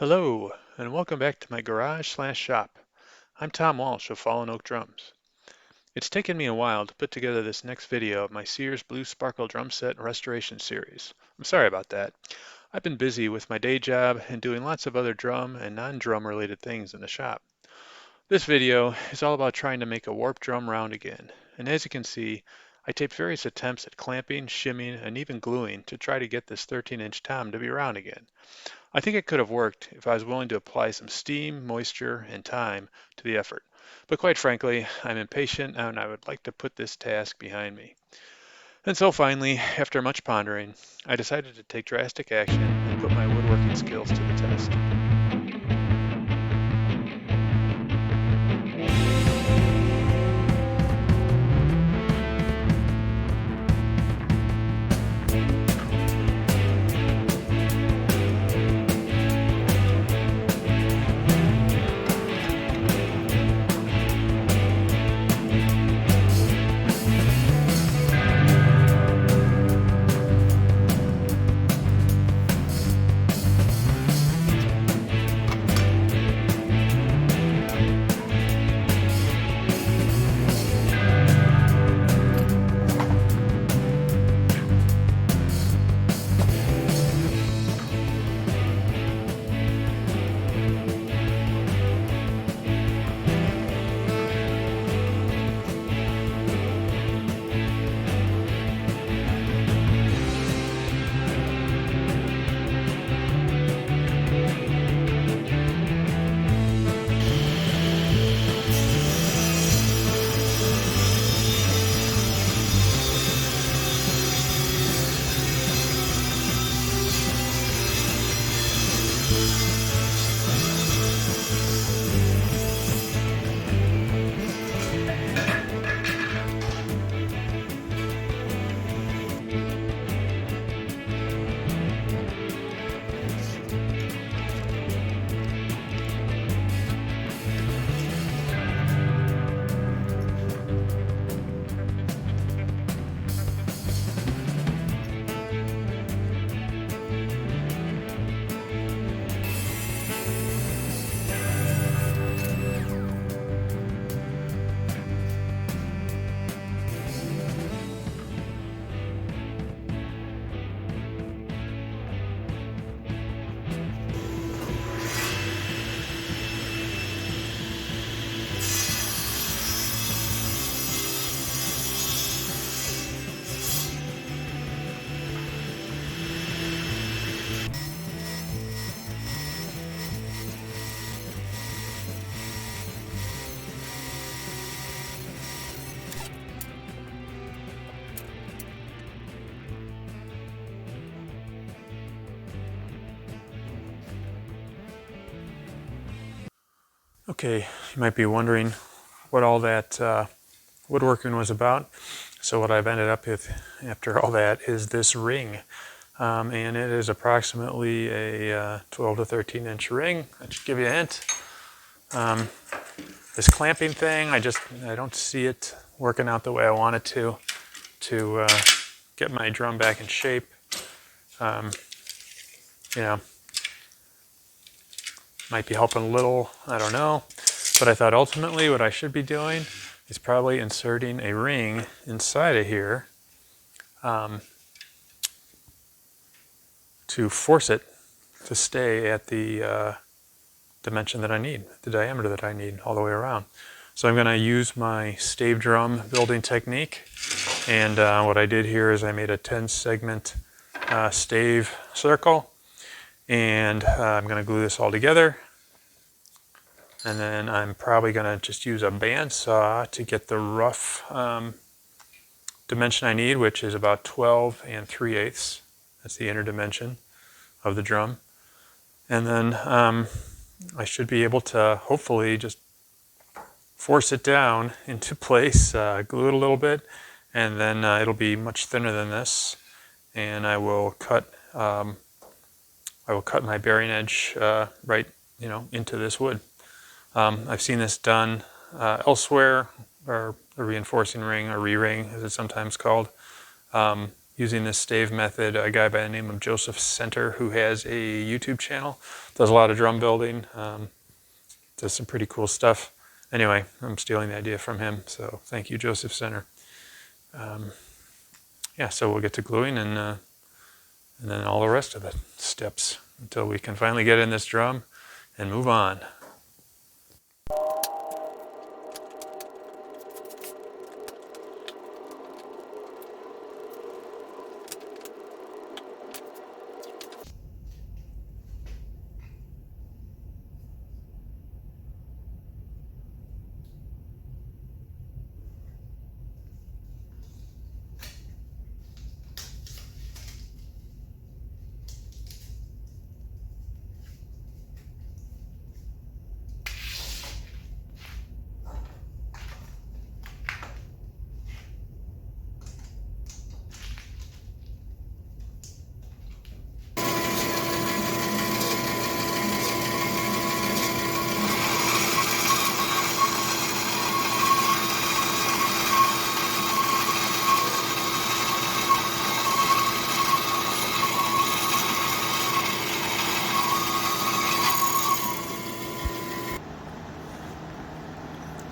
Hello, and welcome back to my garage/shop. I'm Tom Walsh of Fallen Oak Drums. It's taken me a while to put together this next video of my Sears Blue Sparkle drum set restoration series. I'm sorry about that. I've been busy with my day job and doing lots of other drum and non-drum related things in the shop. This video is all about trying to make a warped drum round again, and as you can see, I taped various attempts at clamping, shimming, and even gluing to try to get this 13-inch tom to be round again. I think it could have worked if I was willing to apply some steam, moisture, and time to the effort. But quite frankly, I'm impatient and I would like to put this task behind me. And so finally, after much pondering, I decided to take drastic action and put my woodworking skills to the test. Okay, you might be wondering what all that woodworking was about. So what I've ended up with after all that is this ring. And it is approximately a 12 to 13 inch ring. That should give you a hint. This clamping thing, I don't see it working out the way I want it to get my drum back in shape. You know, might be helping a little, I don't know. But I thought ultimately what I should be doing is probably inserting a ring inside of here to force it to stay at the dimension that I need, the diameter that I need all the way around. So I'm going to use my stave drum building technique, and what I did here is I made a 10 segment stave circle, and I'm going to glue this all together, and then I'm probably going to just use a bandsaw to get the rough dimension I need, which is about 12 3/8. That's the inner dimension of the drum. And then I should be able to hopefully just force it down into place, glue it a little bit, and then it'll be much thinner than this. And I will cut my bearing edge right, into this wood. I've seen this done elsewhere, or a reinforcing ring, or rering as it's sometimes called, using this stave method. A guy by the name of Joseph Center, who has a YouTube channel, does a lot of drum building, does some pretty cool stuff. Anyway, I'm stealing the idea from him, so thank you, Joseph Center. Yeah, so we'll get to gluing and then all the rest of the steps until we can finally get in this drum and move on.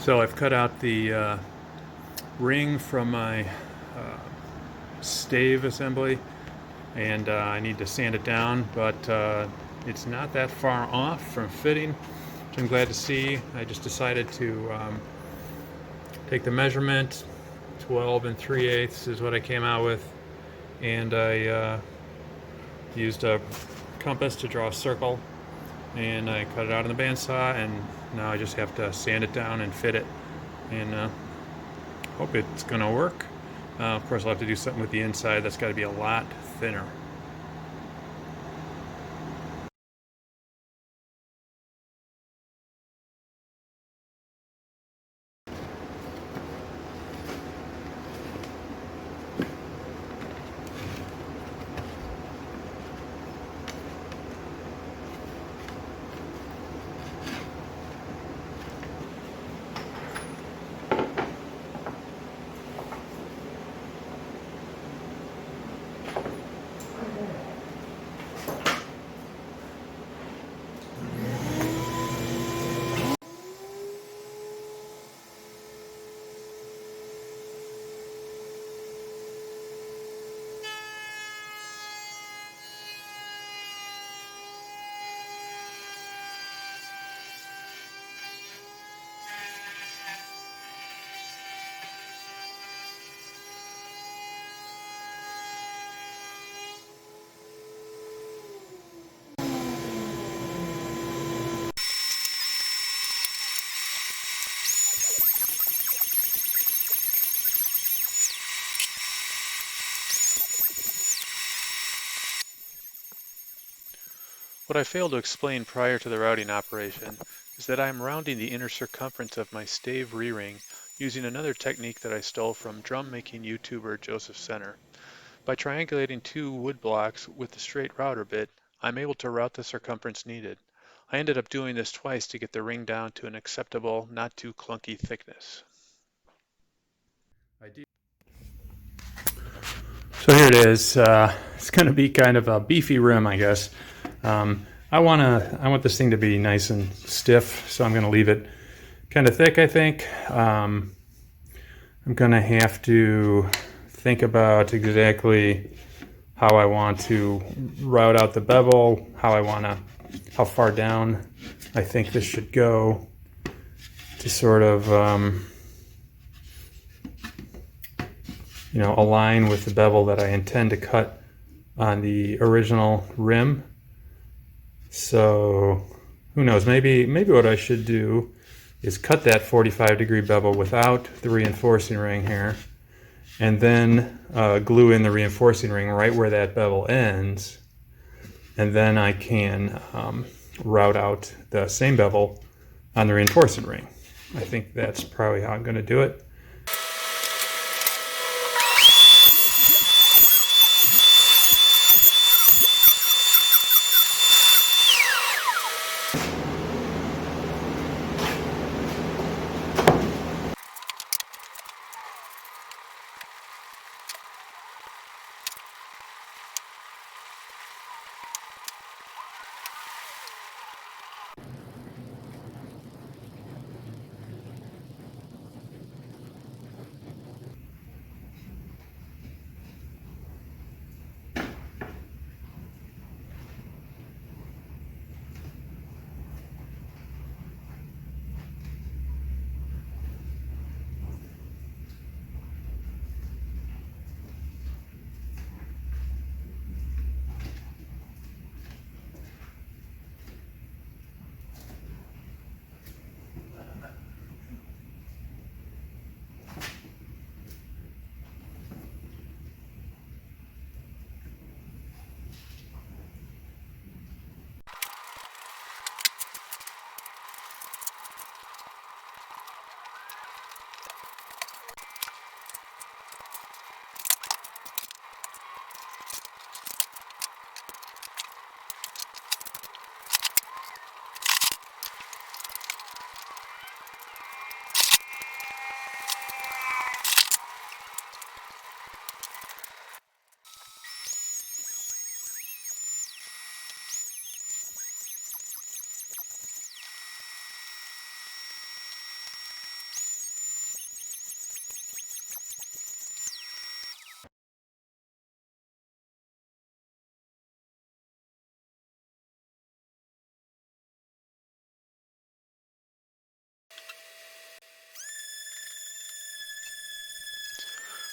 So I've cut out the ring from my stave assembly, and I need to sand it down, but it's not that far off from fitting, which I'm glad to see. I just decided to take the measurement. 12 3/8 is what I came out with, and I used a compass to draw a circle, and I cut it out on the bandsaw, and now I just have to sand it down and fit it, and hope it's gonna work. Of course, I'll have to do something with the inside. That's got to be a lot thinner. What I failed to explain prior to the routing operation is that I am rounding the inner circumference of my stave rering using another technique that I stole from drum making YouTuber Joseph Center. By triangulating two wood blocks with the straight router bit, I'm able to route the circumference needed. I ended up doing this twice to get the ring down to an acceptable, not too clunky thickness. So here it is. It's going to be kind of a beefy rim, I guess. I want this thing to be nice and stiff, so I'm going to leave it kind of thick, I think. I'm going to have to think about exactly how I want to route out the bevel, how far down I think this should go to sort of, align with the bevel that I intend to cut on the original rim. So who knows, maybe what I should do is cut that 45-degree bevel without the reinforcing ring here, and then glue in the reinforcing ring right where that bevel ends, and then I can route out the same bevel on the reinforcing ring. I think that's probably how I'm going to do it.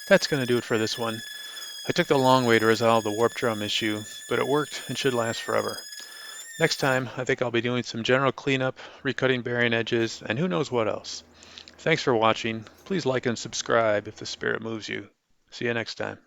That's going to do it for this one. I took the long way to resolve the warp drum issue, but it worked and should last forever. Next time, I think I'll be doing some general cleanup, recutting bearing edges, and who knows what else. Thanks for watching. Please like and subscribe if the spirit moves you. See you next time.